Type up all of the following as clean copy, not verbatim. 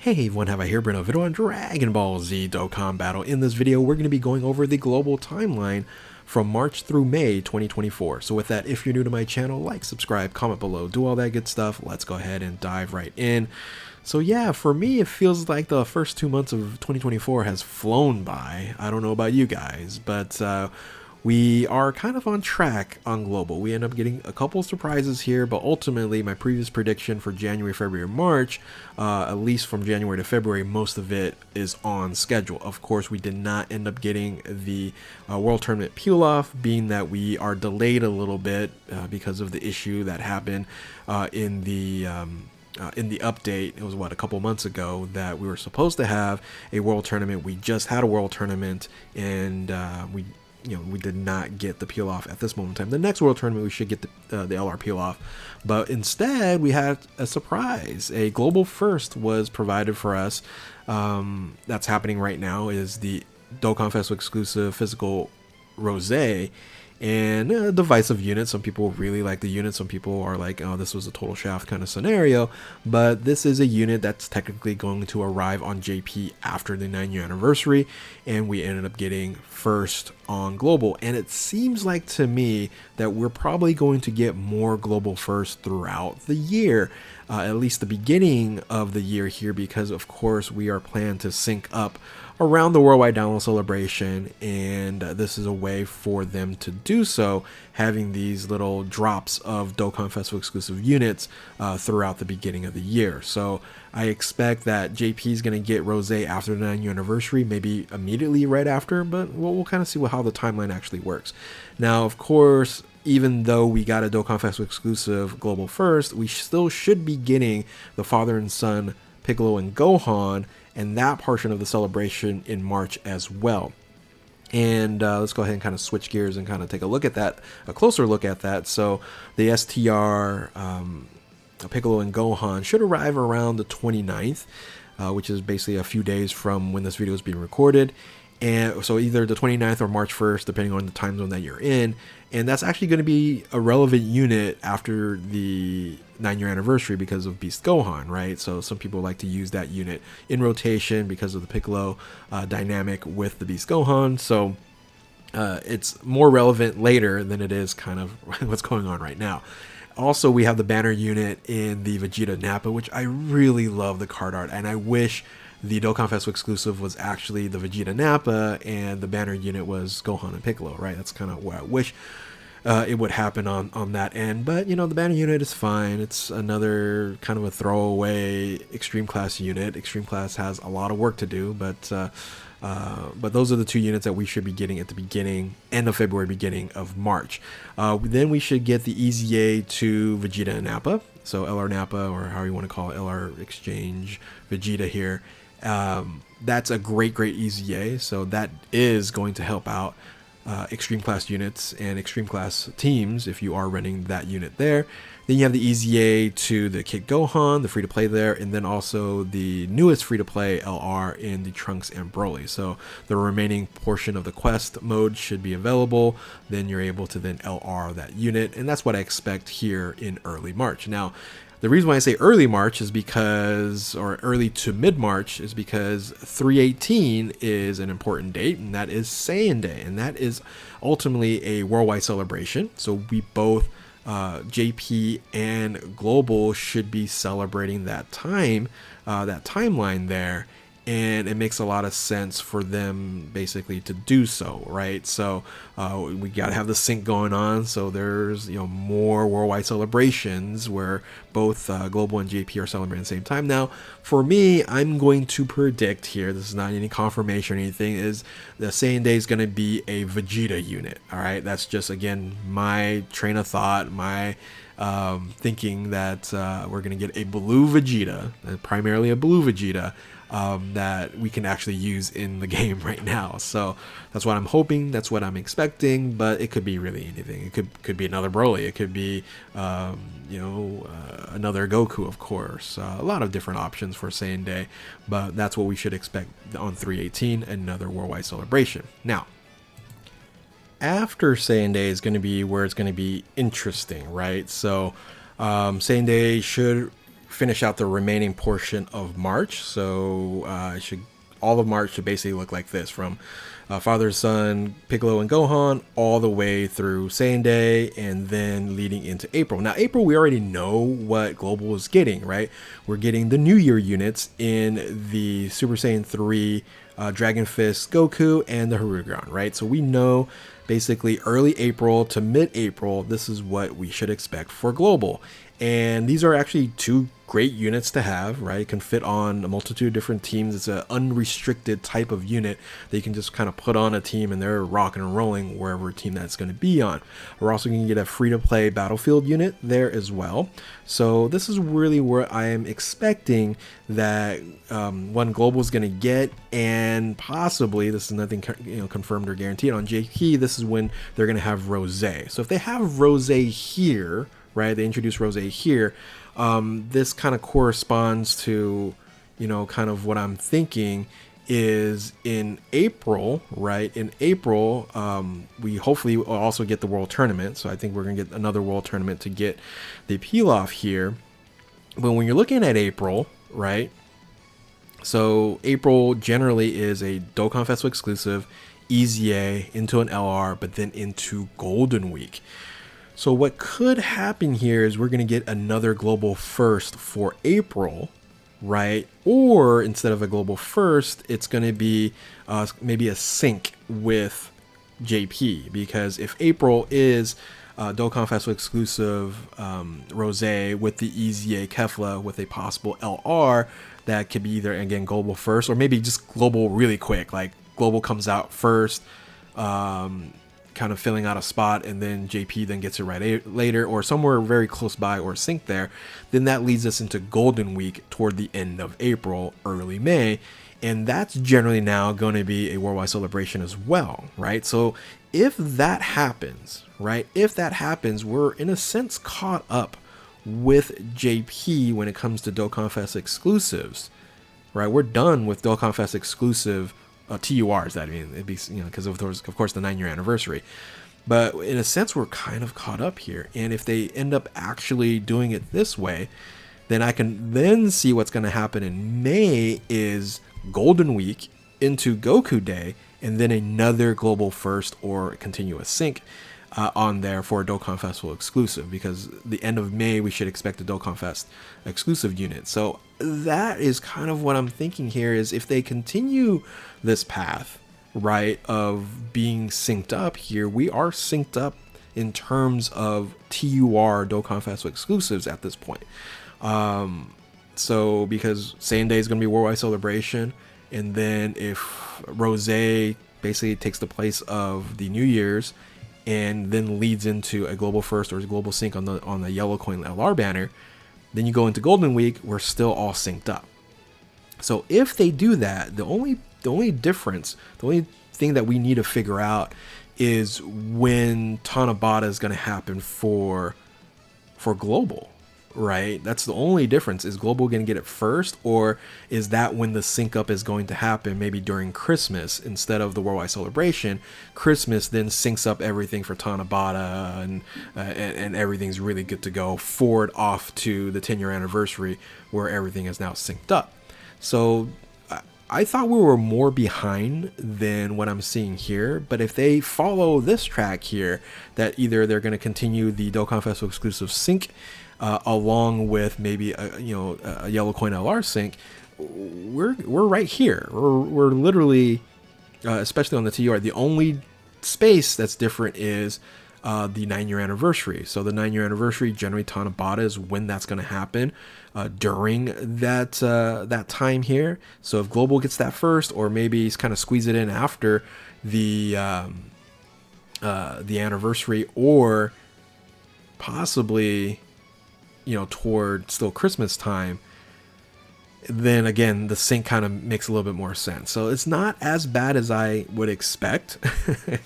Hey everyone, have I here bring a video on Dragon Ball Z Dokkan Battle. In this video, we're going to be going over the global timeline from March through May 2024. So with that, if you're new to my channel, like, subscribe, comment below, do all that good stuff. Let's go ahead and dive right in. So yeah, for me, it feels like the first 2 months of 2024 has flown by. I don't know about you guys, but we are kind of on track on global. We end up getting a couple surprises here, but ultimately my previous prediction for January, February, March, at least from January to February, most of it is on schedule. Of course, we did not end up getting the World Tournament peel-off, being that we are delayed a little bit because of the issue that happened in the update. It was a couple months ago that we were supposed to have a World Tournament. We just had a World Tournament, and we did not get the peel off at this moment in time. The next World Tournament, we should get the LR peel off, but instead we had a surprise. A global first was provided for us. That's happening right now. Is the Dokkan Festival exclusive physical Rosé, and a divisive unit. Some people really like the unit, some people are like, oh, this was a total shaft kind of scenario. But this is a unit that's technically going to arrive on JP after the 9-year anniversary, and we ended up getting first on global. And it seems like to me that we're probably going to get more global first throughout the year, at least the beginning of the year here, because of course we are planned to sync up around the worldwide download celebration, and this is a way for them to do so, having these little drops of Dokkan Festival exclusive units throughout the beginning of the year. So I expect that JP is going to get Rosé after the 9-year anniversary, maybe immediately right after, but we'll kind of see how the timeline actually works. Now, of course, even though we got a Dokkan Festival exclusive global first, we still should be getting the father and son Piccolo and Gohan, and that portion of the celebration in March as well. And let's go ahead and kind of switch gears and kind of take a look at that, a closer look at that. So the STR Piccolo and Gohan should arrive around the 29th, which is basically a few days from when this video is being recorded. And so either the 29th or March 1st, depending on the time zone that you're in. And that's actually going to be a relevant unit after the 9-year anniversary because of Beast Gohan, right? So some people like to use that unit in rotation because of the Piccolo dynamic with the Beast Gohan. So it's more relevant later than it is kind of what's going on right now. Also, we have the banner unit in the Vegeta Nappa, which I really love the card art, and I wish the Dokkan Festival exclusive was actually the Vegeta Nappa and the banner unit was Gohan and Piccolo, right? That's kind of where I wish it would happen on that end. But, the banner unit is fine. It's another kind of a throwaway Extreme Class unit. Extreme Class has a lot of work to do, but those are the two units that we should be getting at the end of February, beginning of March. Then we should get the EZA to Vegeta and Nappa. So LR Nappa, or how you want to call it, LR Exchange Vegeta here. That's a great EZA, so that is going to help out Extreme Class units and Extreme Class teams if you are running that unit there. Then you have the EZA to the Kid Gohan, the free-to-play there, and then also the newest free-to-play LR in the Trunks and Broly. So the remaining portion of the quest mode should be available. Then you're able to then LR that unit, and that's what I expect here in early March. Now, the reason why I say early March is because, or early to mid-March, is because 3/18 is an important date, and that is Saiyan Day, and that is ultimately a worldwide celebration. So we both, JP and Global, should be celebrating that timeline there. And it makes a lot of sense for them basically to do so, right? So we got to have the sync going on. So there's more worldwide celebrations where both Global and JP are celebrating at the same time. Now, for me, I'm going to predict here, this is not any confirmation or anything, is the Saiyan Day is going to be a Vegeta unit. All right, that's just, again, my train of thought, my thinking that we're going to get a blue Vegeta, primarily a blue Vegeta, that we can actually use in the game right now. So that's what I'm hoping, that's what I'm expecting, but it could be really anything. It could be another Broly, it could be another Goku, of course. A lot of different options for Saiyan Day, but that's what we should expect on 3/18, another worldwide celebration. Now, after Saiyan Day is going to be where it's going to be interesting, right? So Saiyan Day should finish out the remaining portion of March. So all of March should basically look like this, from Father, Son, Piccolo, and Gohan, all the way through Saiyan Day, and then leading into April. Now, April, we already know what Global is getting, right? We're getting the New Year units in the Super Saiyan 3 Dragon Fist Goku and the Harugan, right? So we know basically early April to mid-April, this is what we should expect for Global. And these are actually two great units to have, right? It can fit on a multitude of different teams. It's an unrestricted type of unit that you can just kind of put on a team and they're rocking and rolling wherever team that's going to be on. We're also going to get a free-to-play Battlefield unit there as well. So this is really where I am expecting that one Global is going to get, and possibly, this is nothing confirmed or guaranteed on JP, this is when they're going to have Rosé. So if they have Rosé here, right, they introduce Rosé here, this kind of corresponds to, kind of what I'm thinking is in April, right? In April, we hopefully will also get the World Tournament. So I think we're going to get another World Tournament to get the peel off here. But when you're looking at April, right? So April generally is a Dokkan Festival exclusive, EZA into an LR, but then into Golden Week. So what could happen here is we're going to get another Global First for April, right? Or instead of a Global First, it's going to be maybe a sync with JP, because if April is Dokkan Festival exclusive Rosé with the EZA Kefla with a possible LR, that could be either, again, Global First or maybe just Global really quick, like Global comes out first, kind of filling out a spot, and then JP then gets it right later, or somewhere very close by or sync there. Then that leads us into Golden Week toward the end of April, early May, and that's generally now going to be a worldwide celebration as well, right? So if that happens, right, we're in a sense caught up with JP when it comes to Dokkan Fest exclusives, right? We're done with Dokkan Fest exclusive TURs, that I mean, it'd be, because of course the 9-year anniversary. But in a sense, we're kind of caught up here. And if they end up actually doing it this way, then I can then see what's going to happen in May is Golden Week into Goku Day, and then another Global First or continuous sync on there for a Dokkan Festival exclusive, because the end of May we should expect a Dokkan Fest exclusive unit. So that is kind of what I'm thinking here, is if they continue this path, right, of being synced up here, we are synced up in terms of TUR Dokkan Festival exclusives at this point. So because Saiyan Day is going to be Worldwide Celebration, and then if Rosé basically takes the place of the New Year's and then leads into a Global First or a Global Sync on the Yellow Coin LR banner, then you go into Golden Week, we're still all synced up. So if they do that, the only difference, the only thing that we need to figure out is when Tanabata is going to happen for Global, right? That's the only difference. Is Global going to get it first, or is that when the sync up is going to happen, maybe during Christmas instead of the Worldwide Celebration? Christmas then syncs up everything for Tanabata, and everything's really good to go forward off to the 10-year anniversary where everything is now synced up. So I thought we were more behind than what I'm seeing here, but if they follow this track here, that either they're going to continue the Dokkan Festival exclusive sync along with maybe a Yellow Coin LR sync, we're right here. We're literally, especially on the TUR, the only space that's different is the 9-year anniversary. So the 9-year anniversary, generally Tanabata is when that's going to happen during that time here. So if Global gets that first, or maybe he's kind of squeeze it in after the anniversary, or possibly toward still Christmas time, then again the sync kind of makes a little bit more sense. So it's not as bad as I would expect.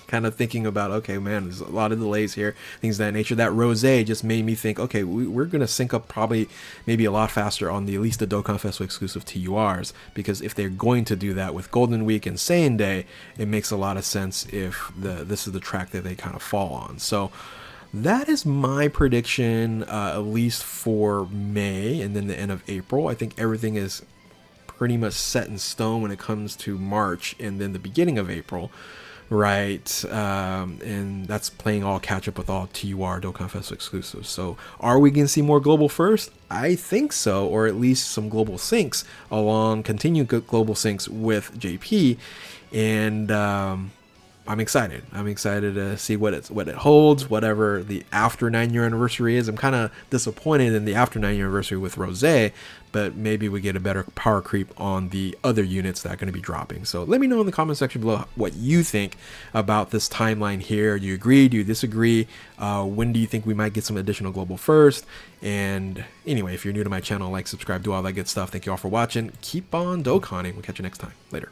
Kind of thinking about, okay, man, there's a lot of delays here, things of that nature. That Rosé just made me think, okay, we're gonna sync up probably maybe a lot faster on at least the Dokkan Festival exclusive TURs, because if they're going to do that with Golden Week and Saiyan Day, it makes a lot of sense if this is the track that they kind of fall on. So That is my prediction, at least for May and then the end of April. I think everything is pretty much set in stone when it comes to March and then the beginning of April, right? And that's playing all catch up with all TUR Dokkan Fest exclusives. So are we going to see more global first? I think so, or at least some global syncs along, continued global syncs with JP. And I'm excited. I'm excited to see what it holds, whatever the after 9-year anniversary is. I'm kind of disappointed in the after 9-year anniversary with Rosé, but maybe we get a better power creep on the other units that are going to be dropping. So let me know in the comment section below what you think about this timeline here. Do you agree? Do you disagree? When do you think we might get some additional global first? And anyway, if you're new to my channel, like, subscribe, do all that good stuff. Thank you all for watching. Keep on Dokkaning. We'll catch you next time. Later.